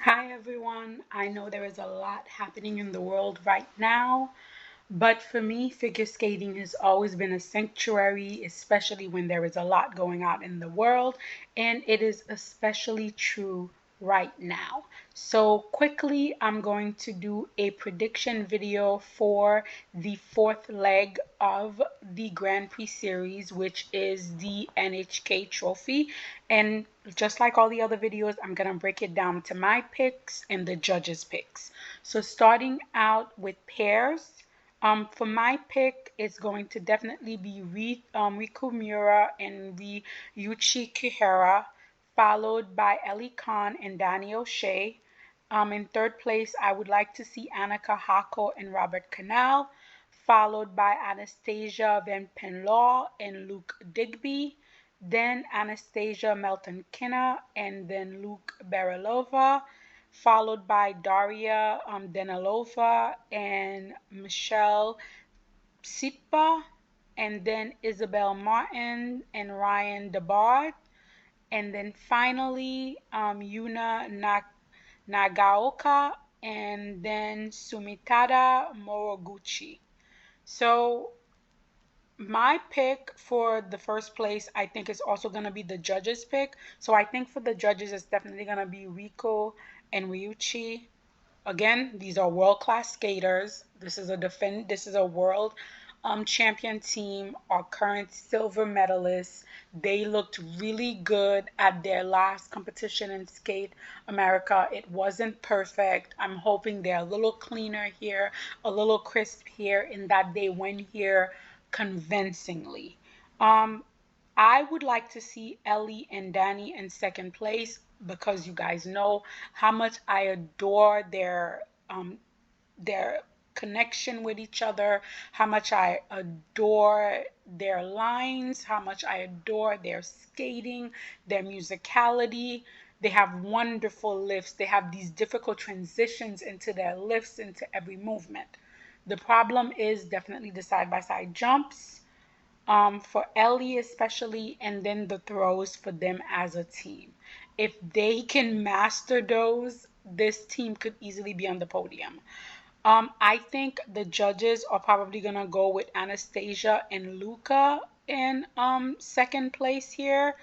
Hi everyone. I know there is a lot happening in the world right now, but for me, figure skating has always been a sanctuary, especially when there is a lot going on in the world, and it is especially true right now. So, quickly, I'm going to do a prediction video for the fourth leg of the Grand Prix series, which is the NHK Trophy. And just like all the other videos, I'm going to break it down to my picks and the judges' picks. So, starting out with pairs. For my pick, it's going to definitely be Riku Mura and Ryuichi Kihara, followed by Ellie Khan and Danny O'Shea. In third place, I would like to see Annika Hako and Robert Canal, followed by Anastasia Van Penlaw and Luke Digby, then Anastasia Melton Kinna and then Luke Barilova, followed by Daria Denilova and Michelle Sitpa, and then Isabel Martin and Ryan DeBard, and then finally Yuna Nagaoka, and then Sumitada Moroguchi. So my pick for the first place, I think, is also going to be the judges' pick. So I think for the judges, it's definitely going to be Rico and Ryuichi. Again, these are world-class skaters. This is a world champion team, our current silver medalists. They looked really good at their last competition in Skate America. It wasn't perfect. I'm hoping they're a little cleaner here, a little crisp here, in that they win here convincingly. Um, I would like to see Ellie and Danny in second place because you guys know how much I adore their connection with each other, how much I adore their lines, how much I adore their skating, their musicality. They have wonderful lifts. They have these difficult transitions into their lifts, into every movement. The problem is definitely the side by side jumps, for Ellie especially, and then the throws for them as a team. If they can master those, this team could easily be on the podium. I think the judges are probably gonna go with Anastasia and Luca in second place here.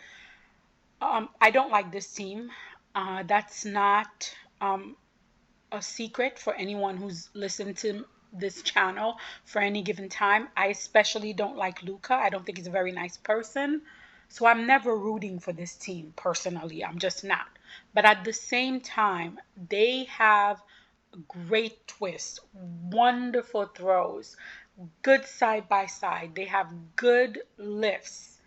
I don't like this team. That's not a secret for anyone who's listened to this channel for any given time. I especially don't like Luca. I don't think he's a very nice person. So I'm never rooting for this team personally. I'm just not. But at the same time, they have great twists, wonderful throws, good side by side. They have good lifts.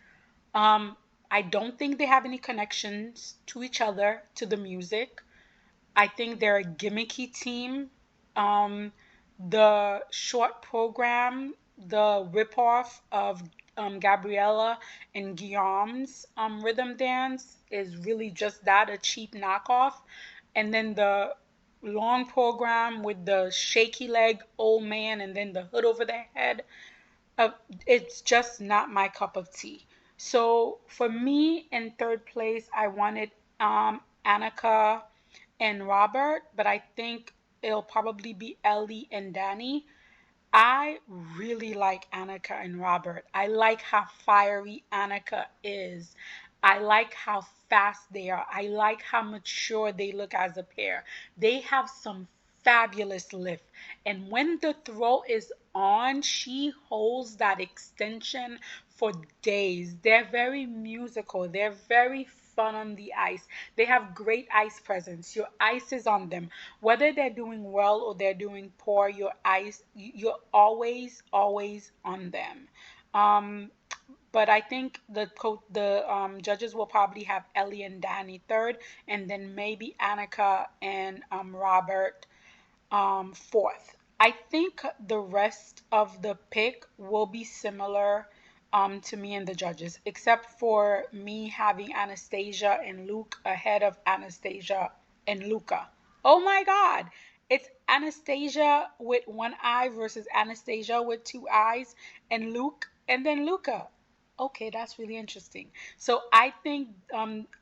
Um, I don't think they have any connections to each other, to the music. I think they're a gimmicky team. Um, the short program, the ripoff of Gabriella and Guillaume's rhythm dance is really just that, a cheap knockoff. And then the long program with the shaky leg old man and then the hood over their head, uh, it's just not my cup of tea. So for me, in third place, I wanted Annika and Robert, but I think it'll probably be Ellie and Danny. I really like Annika and Robert. I like how fiery Annika is. I like how fast they are. I like how mature they look as a pair. They have some fabulous lift. And when the throw is on, she holds that extension for days. They're very musical. They're very fun on the ice. They have great ice presence. Your ice is on them. Whether they're doing well or they're doing poor, your ice, you're always on them. Um, but I think the judges will probably have Ellie and Danny third, and then maybe Annika and Robert fourth. I think the rest of the pick will be similar to me and the judges, except for me having Anastasia and Luke ahead of Anastasia and Luca. Oh my God! It's Anastasia with one eye versus Anastasia with two eyes, and Luke, and then Luca. Okay, that's really interesting. So I think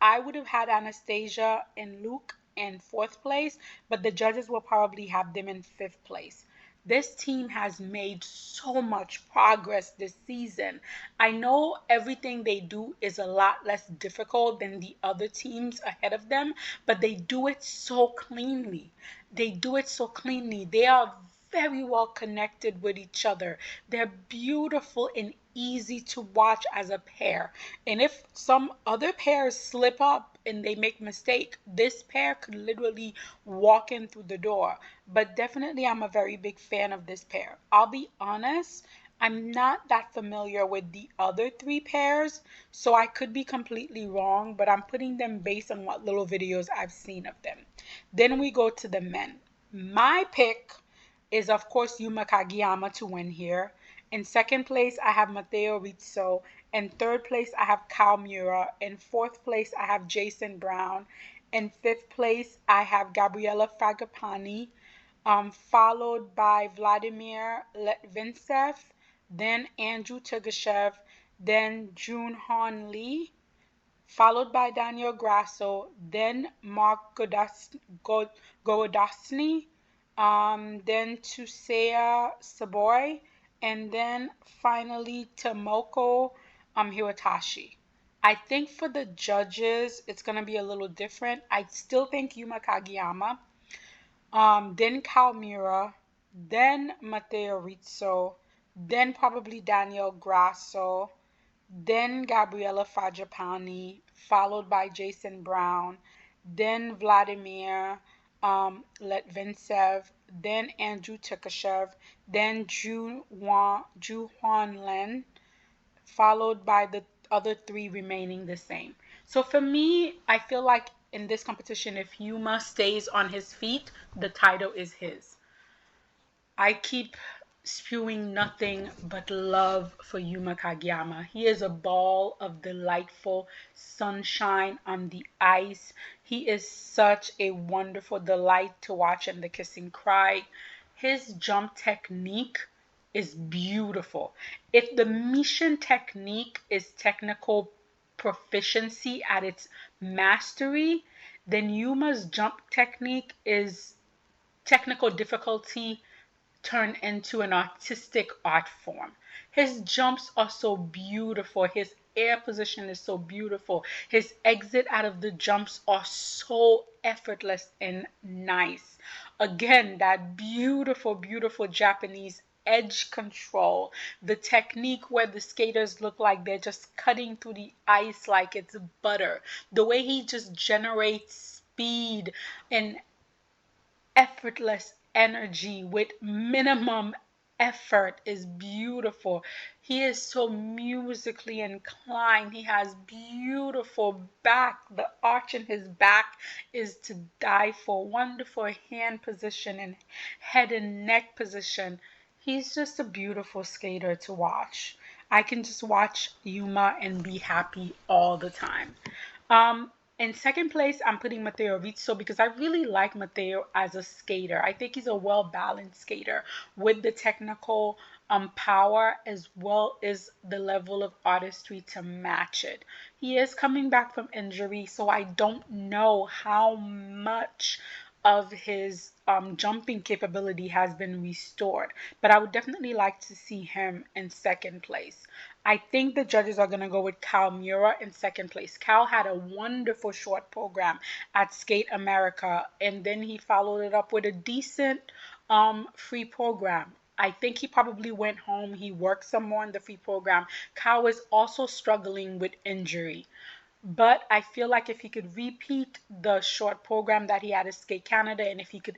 I would have had Anastasia and Luke and 4th place, but the judges will probably have them in 5th place. This team has made so much progress this season. I know everything they do is a lot less difficult than the other teams ahead of them, but they do it so cleanly. They do it so cleanly. They are very well connected with each other. They're beautiful and easy to watch as a pair. And if some other pairs slip up and they make mistake, this pair could literally walk in through the door. But definitely I'm a very big fan of this pair. I'll be honest, I'm not that familiar with the other 3 pairs, so I could be completely wrong, but I'm putting them based on what little videos I've seen of them. Then we go to the men. My pick is, of course, Yuma Kagiyama to win here. In 2nd place, I have Matteo Rizzo. In 3rd place, I have Kyle Mura. In 4th place, I have Jason Brown. In 5th place, I have Gabriela Fragapani, followed by Vladimir Letvintsev, then Andrew Tugashev, then Junhon Lee, followed by Daniel Grasso, then Mark Gorodasny, then Tusea Saboy, and then finally Tomoko Hirotashi. I think for the judges, it's going to be a little different. I still think Yuma Kagiyama, then Kalmira, then Matteo Rizzo, then probably Daniel Grasso, then Gabriela Fajapani, followed by Jason Brown, then Vladimir Letvintsev, then Andrew Tukashev, then Ju Hwan Lin, followed by the other 3 remaining the same. So for me, I feel like in this competition, if Yuma stays on his feet, the title is his. I keep spewing nothing but love for Yuma Kagiyama. He is a ball of delightful sunshine on the ice. He is such a wonderful delight to watch in the kiss and cry. His jump technique is beautiful. If the mission technique is technical proficiency at its mastery, then Yuma's jump technique is technical difficulty turned into an artistic art form. His jumps are so beautiful. His air position is so beautiful. His exit out of the jumps are so effortless and nice. Again, that beautiful, beautiful Japanese edge control, the technique where the skaters look like they're just cutting through the ice like it's butter, the way he just generates speed and effortless energy with minimum effort is beautiful. He is so musically inclined. He has beautiful back. The arch in his back is to die for. Wonderful hand position and head and neck position. He's just a beautiful skater to watch. I can just watch Yuma and be happy all the time. In 2nd place, I'm putting Matteo Rizzo because I really like Matteo as a skater. I think he's a well-balanced skater with the technical power as well as the level of artistry to match it. He is coming back from injury, so I don't know how much of his jumping capability has been restored, but I would definitely like to see him in 2nd place. I think the judges are going to go with Cal Mura in 2nd place. Cal had a wonderful short program at Skate America, and then he followed it up with a decent free program. I think he probably went home. He worked some more in the free program. Cal was also struggling with injury. But I feel like if he could repeat the short program that he had at Skate Canada, and if he could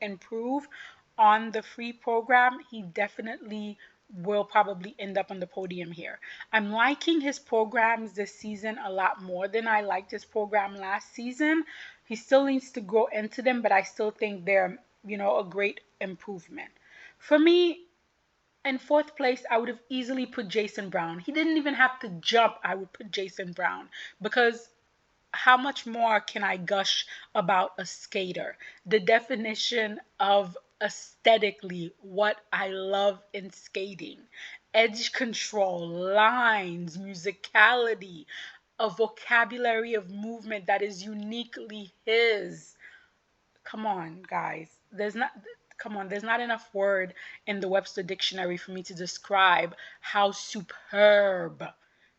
improve on the free program, he definitely will probably end up on the podium here. I'm liking his programs this season a lot more than I liked his program last season. He still needs to grow into them, but I still think they're, a great improvement. For me, in 4th place, I would have easily put Jason Brown. He didn't even have to jump. I would put Jason Brown because how much more can I gush about a skater? The definition of aesthetically what I love in skating. Edge control, lines, musicality, a vocabulary of movement that is uniquely his. Come on, guys. There's not enough word in the Webster dictionary for me to describe how superb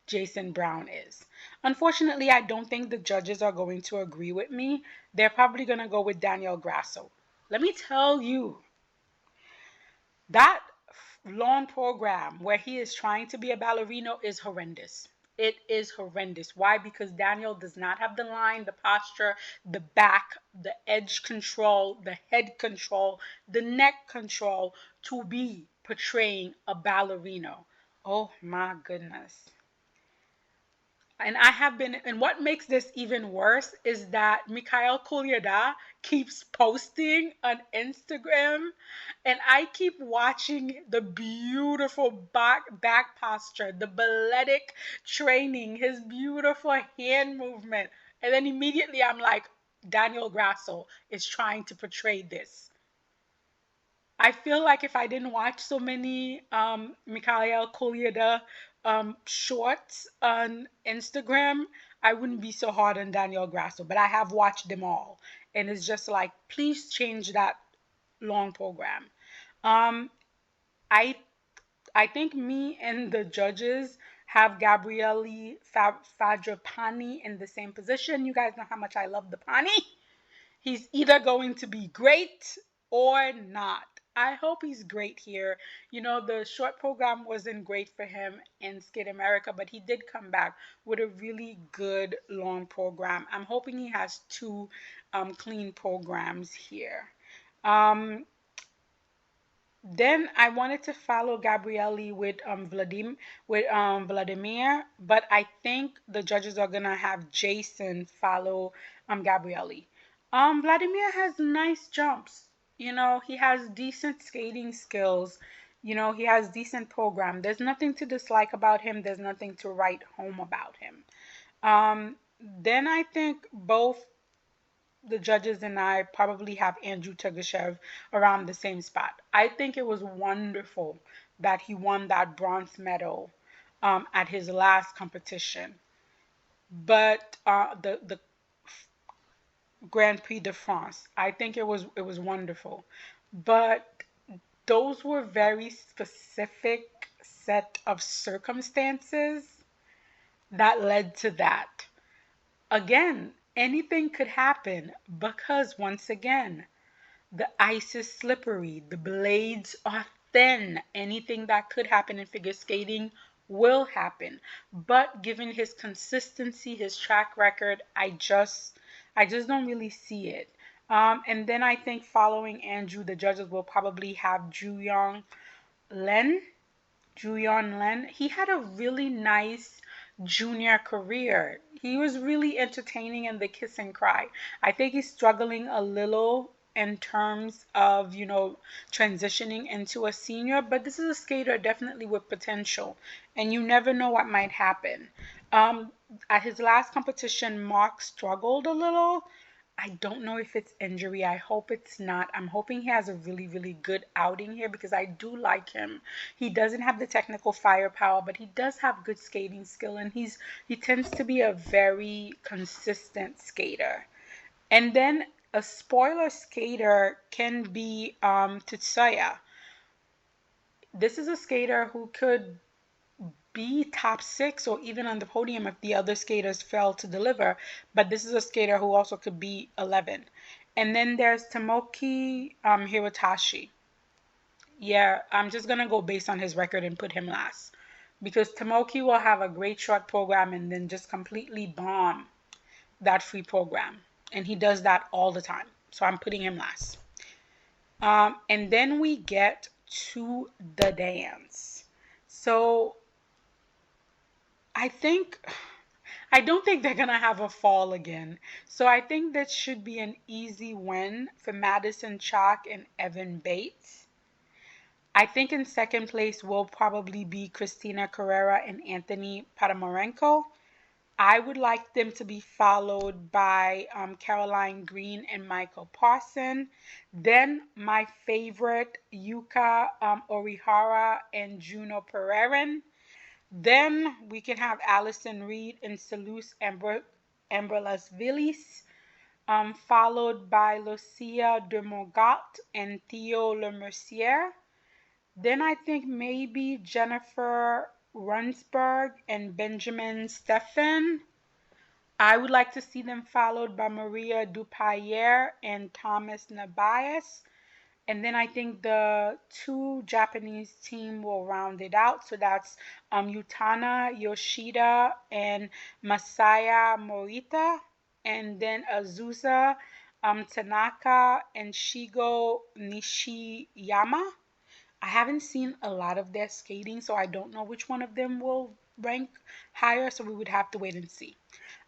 Jason Brown is. Unfortunately, I don't think the judges are going to agree with me. They're probably going to go with Daniel Grasso. Let me tell you, that long program where he is trying to be a ballerino is horrendous. It is horrendous. Why? Because Daniel does not have the line, the posture, the back, the edge control, the head control, the neck control to be portraying a ballerino. Oh my goodness. And what makes this even worse is that Mikhail Kolyada keeps posting on Instagram, and I keep watching the beautiful back posture, the balletic training, his beautiful hand movement. And then immediately I'm like, Daniel Grasso is trying to portray this. I feel like if I didn't watch so many Mikhail Kolyada shorts on Instagram, I wouldn't be so hard on Daniel Grasso. But I have watched them all, and it's just like, please change that long program. Um, I I think me and the judges have Gabriele Fajrapani in the same position. You guys know how much I love the Pani. He's either going to be great or not. I hope he's great here. You know, the short program wasn't great for him in Skate America, but he did come back with a really good long program. I'm hoping he has two clean programs here. Um, then I wanted to follow Gabriele with Vladimir, but I think the judges are gonna have Jason follow Gabriele. Vladimir has nice jumps. You know, he has decent skating skills. You know, he has decent program. There's nothing to dislike about him. There's nothing to write home about him. Then I think both the judges and I probably have Andrew Tugashev around the same spot. I think it was wonderful that he won that bronze medal at his last competition. But the Grand Prix de France, I think it was wonderful. But those were very specific set of circumstances that led to that. Again, anything could happen because, once again, the ice is slippery, the blades are thin. Anything that could happen in figure skating will happen. But given his consistency, his track record, I just don't really see it. And then I think following Andrew, the judges will probably have Len. Juyon Len. He had a really nice junior career. He was really entertaining in the Kiss and Cry. I think he's struggling a little in terms of, transitioning into a senior, but this is a skater definitely with potential, and you never know what might happen. Um, at his last competition, Mark struggled a little. I don't know if it's injury. I hope it's not. I'm hoping he has a really, really good outing here because I do like him. He doesn't have the technical firepower, but he does have good skating skill, and he tends to be a very consistent skater. And then a spoiler skater can be Tetsuya. This is a skater who could be top six or even on the podium if the other skaters fail to deliver. But this is a skater who also could be 11. And then there's Tomoki Hirotashi. Yeah, I'm just going to go based on his record and put him last. Because Tomoki will have a great short program and then just completely bomb that free program. And he does that all the time. So I'm putting him last. And then we get to the dance. So I don't think they're gonna have a fall again. So I think that should be an easy win for Madison Chalk and Evan Bates. I think in second place will probably be Christina Carrera and Anthony Podomarenko. I would like them to be followed by Caroline Green and Michael Parson. Then my favorite, Yuka Orihara and Juno Pereira. Then we can have Allison Reed and Seleuce Amberlasvilis, followed by Lucia de Morgat and Theo Lemercier. Then I think maybe Jennifer Runsberg and Benjamin Steffen. I would like to see them followed by Maria Dupayer and Thomas Nabias. And then I think the two Japanese team will round it out. So that's Yutana Yoshida and Masaya Morita. And then Azusa Tanaka and Shigo Nishiyama. I haven't seen a lot of their skating, so I don't know which one of them will rank higher. So we would have to wait and see.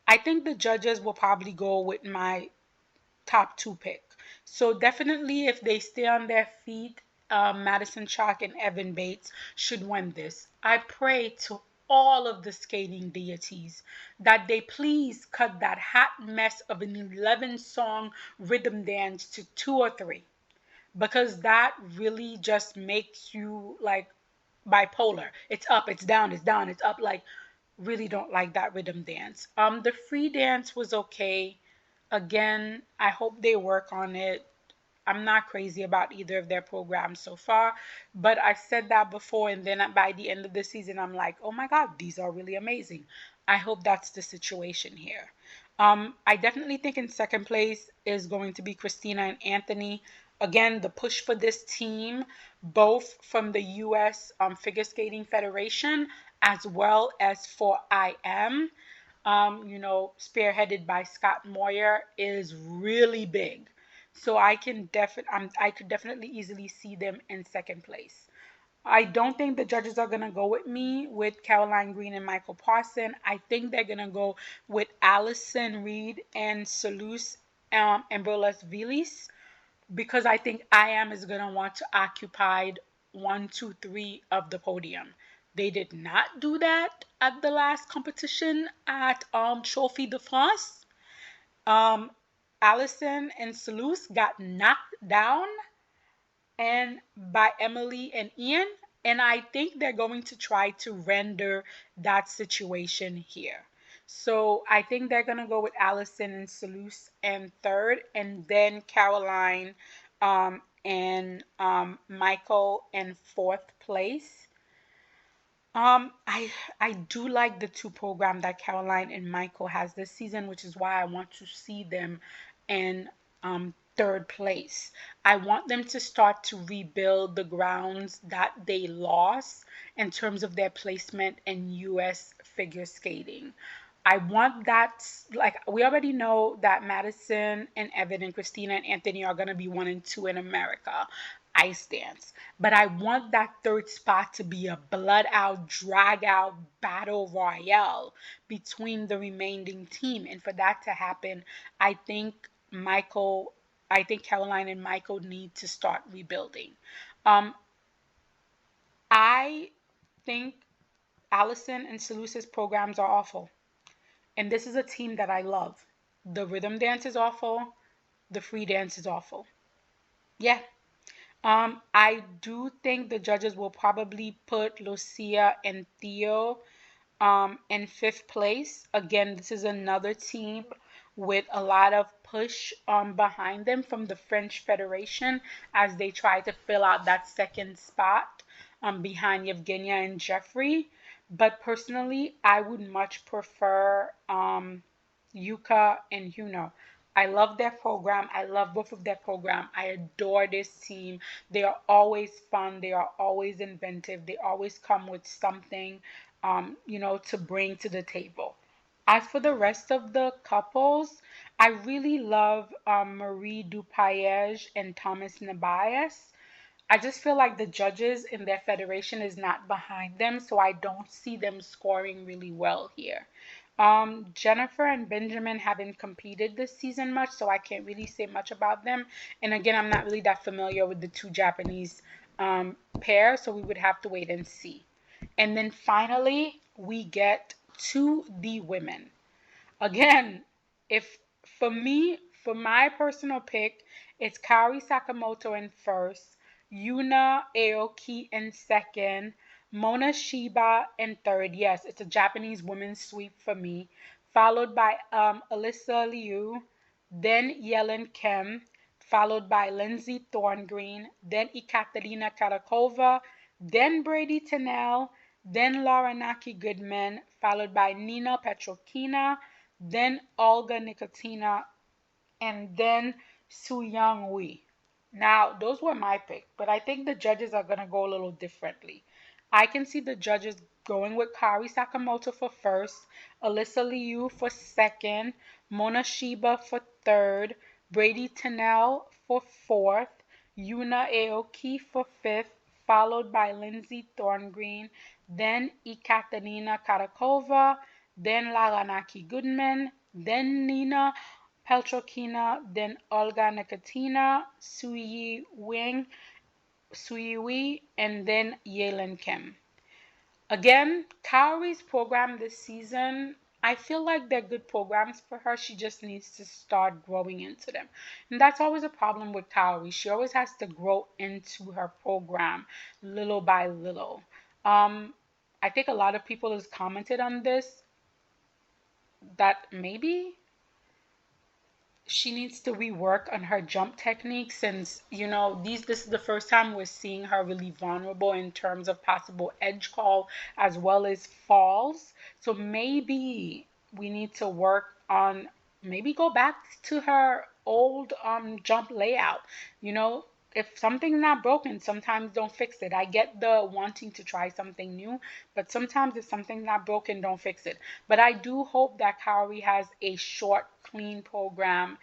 I think the judges will probably go with my top two pick. So definitely, if they stay on their feet, Madison Chalk and Evan Bates should win this. I pray to all of the skating deities that they please cut that hot mess of an 11-song rhythm dance to 2 or 3, because that really just makes you like bipolar. It's up, it's down, it's down, it's up. Like, really don't like that rhythm dance. The free dance was okay. Again, I hope they work on it. I'm not crazy about either of their programs so far, but I said that before, and then by the end of the season, I'm like, oh my God, these are really amazing. I hope that's the situation here. I definitely think in second place is going to be Christina and Anthony. Again, the push for this team, both from the U.S. Figure Skating Federation as well as for IM, spearheaded by Scott Moyer, is really big. So I could definitely easily see them in second place. I don't think the judges are gonna go with me with Caroline Green and Michael Parson. I think they're gonna go with Allison Reed and Seleuce and Burles Vilis, because I think IM is gonna want to occupy 1, 2, 3 of the podium. They did not do that at the last competition at Trophy de France. Um, Allison and Seleuce got knocked down and by Emily and Ian, and I think they're going to try to render that situation here. So I think they're gonna go with Allison and Seleuce and third, and then Caroline and Michael in fourth place. I do like the two program that Caroline and Michael has this season, which is why I want to see them in third place. I want them to start to rebuild the grounds that they lost in terms of their placement in US figure skating. I want that, like, we already know that Madison and Evan and Christina and Anthony are going to be 1 and 2 in America ice dance. But I want that third spot to be a blood out, drag out battle royale between the remaining team. And for that to happen, I think Michael, I think Caroline and Michael need to start rebuilding. Um, I think Allison and Seleuce's programs are awful. And this is a team that I love. The rhythm dance is awful. The free dance is awful. Yeah. I do think the judges will probably put Lucia and Theo in fifth place. Again, this is another team with a lot of push behind them from the French Federation as they try to fill out that second spot behind Evgenia and Jeffrey. But personally, I would much prefer Yuka and Yuno. I love their program. I love both of their program. I adore this team. They are always fun. They are always inventive. They always come with something, to bring to the table. As for the rest of the couples, I really love Marie Dupayege and Thomas Nabias. I just feel like the judges in their federation is not behind them, so I don't see them scoring really well here. Jennifer and Benjamin haven't competed this season much, so I can't really say much about them. And again, I'm not really that familiar with the two Japanese pair, so we would have to wait and see. And then finally, we get to the women. Again, if for me, for my personal pick, it's Kaori Sakamoto in first, Yuna Aoki in second, Mona Shiba in third. Yes, it's a Japanese women's sweep for me. Followed by Alyssa Liu, then Yellen Kim, followed by Lindsay Thorngreen, then Ekaterina Karakova, then Brady Tennell, then Laura Naki Goodman, followed by Nina Petrokina, then Olga Nikotina, and then Su Young Wee. Now, those were my pick, but I think the judges are going to go a little differently. I can see the judges going with Kari Sakamoto for first, Alyssa Liu for second, Mona Shiba for third, Brady Tennell for fourth, Yuna Aoki for fifth, followed by Lindsay Thorngreen, then Ekaterina Karakova, then Laranaki Goodman, then Nina Peltrokina, then Olga Nikotina, Suyi Wing, Suyi Wee, and then Yalen Kim. Again, Kaori's program this season, I feel like they're good programs for her. She just needs to start growing into them. And that's always a problem with Kaori. She always has to grow into her program little by little. Um, I think a lot of people has commented on this that maybe she needs to rework on her jump technique since this is the first time we're seeing her really vulnerable in terms of possible edge call as well as falls. So maybe we need to work on, maybe go back to her old jump layout. you know if something's not broken, sometimes don't fix it. I get the wanting to try something new, but sometimes if something's not broken, don't fix it. But I do hope that Kaori has a short, clean program,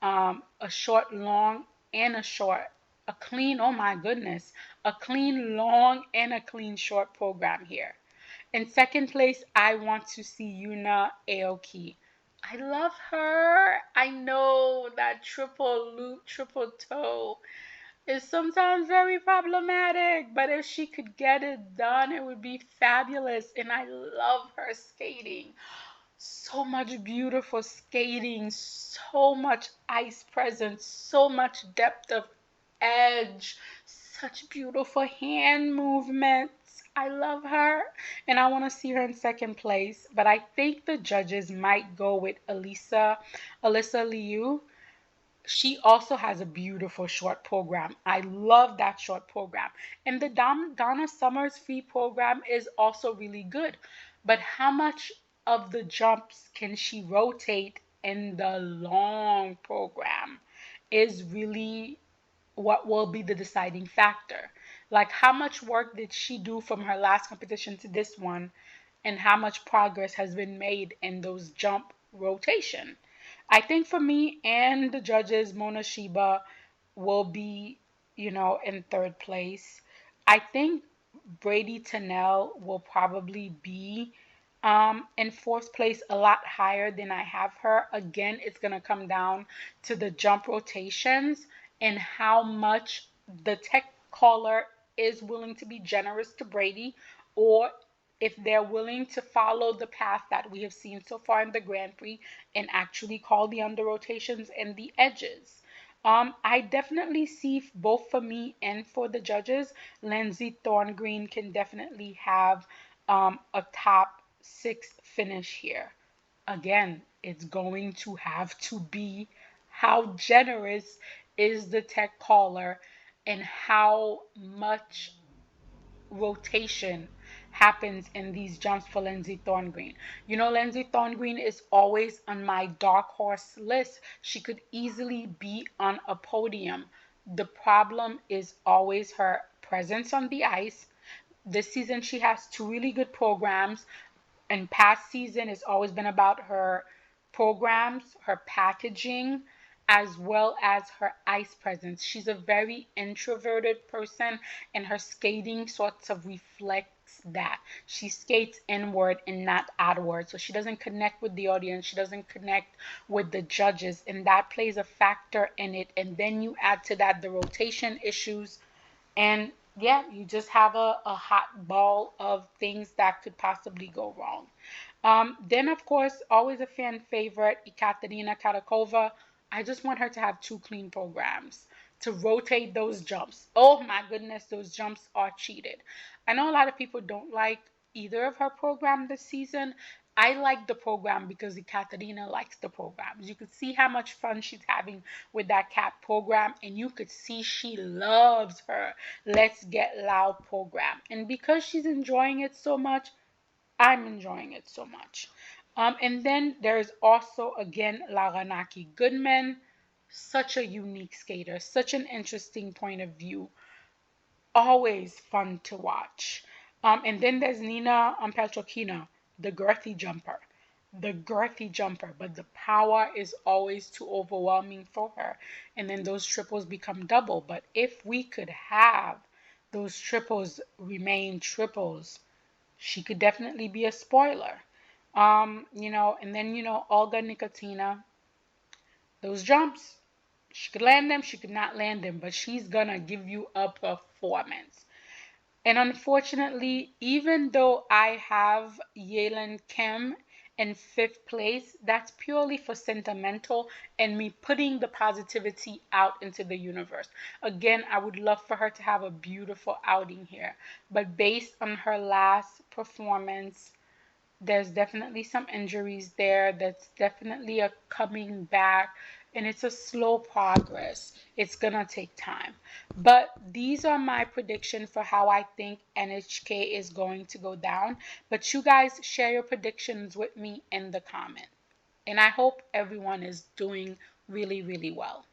a short, long, and a short, a clean, oh my goodness, a clean, long, and a clean, short program here. In second place, I want to see Yuna Aoki. I love her. I know that triple loop, triple toe is sometimes very problematic, but if she could get it done, it would be fabulous. And I love her skating. So much beautiful skating, so much ice presence, so much depth of edge, such beautiful hand movements. I love her and I want to see her in second place, but I think the judges might go with Alyssa Liu. She also has a beautiful short program. I love that short program. And the Donna Summers free program is also really good. But how much of the jumps can she rotate in the long program is really what will be the deciding factor. Like, how much work did she do from her last competition to this one, and how much progress has been made in those jump rotation? I think for me and the judges, Mona Shiba will be, in third place. I think Brady Tennell will probably be in fourth place, a lot higher than I have her. Again, it's going to come down to the jump rotations and how much the tech caller is willing to be generous to Brady, or if they're willing to follow the path that we have seen so far in the Grand Prix and actually call the under rotations and the edges. I definitely see both for me and for the judges, Lindsay Thorngreen can definitely have a top six finish here. Again, it's going to have to be how generous is the tech caller and how much rotation happens in these jumps for Lindsay Thorngreen. Lindsay Thorngreen is always on my dark horse list. She could easily be on a podium. The problem is always her presence on the ice. This season, she has two really good programs, and past season it's always been about her programs, her packaging, as well as her ice presence. She's a very introverted person, and her skating sort of reflects that. She skates inward and not outward, so she doesn't connect with the audience, she doesn't connect with the judges, and that plays a factor in it. And then you add to that the rotation issues, and yeah, you just have a hot ball of things that could possibly go wrong. Then, of course, always a fan favorite, Ekaterina Karakova. I just want her to have two clean programs to rotate those jumps. Oh my goodness, those jumps are cheated. I know a lot of people don't like either of her program this season. I like the program because Ekaterina likes the programs. You could see how much fun she's having with that cat program, and you could see she loves her Let's Get Loud program. And because she's enjoying it so much, I'm enjoying it so much. And then there's also again Laranaki Goodman, such a unique skater, such an interesting point of view, always fun to watch. And then there's Nina Pelchokina, the girthy jumper. The girthy jumper, but the power is always too overwhelming for her. And then those triples become double. But if we could have those triples remain triples, she could definitely be a spoiler. And then, Olga Nikotina, those jumps, she could land them, she could not land them, but she's gonna give you a performance. And unfortunately, even though I have Yalen Kim in fifth place, that's purely for sentimental and me putting the positivity out into the universe. Again, I would love for her to have a beautiful outing here, but based on her last performance, there's definitely some injuries there. That's definitely a coming back, and it's a slow progress. It's gonna take time. But these are my predictions for how I think NHK is going to go down. But you guys share your predictions with me in the comment. And I hope everyone is doing really, really well.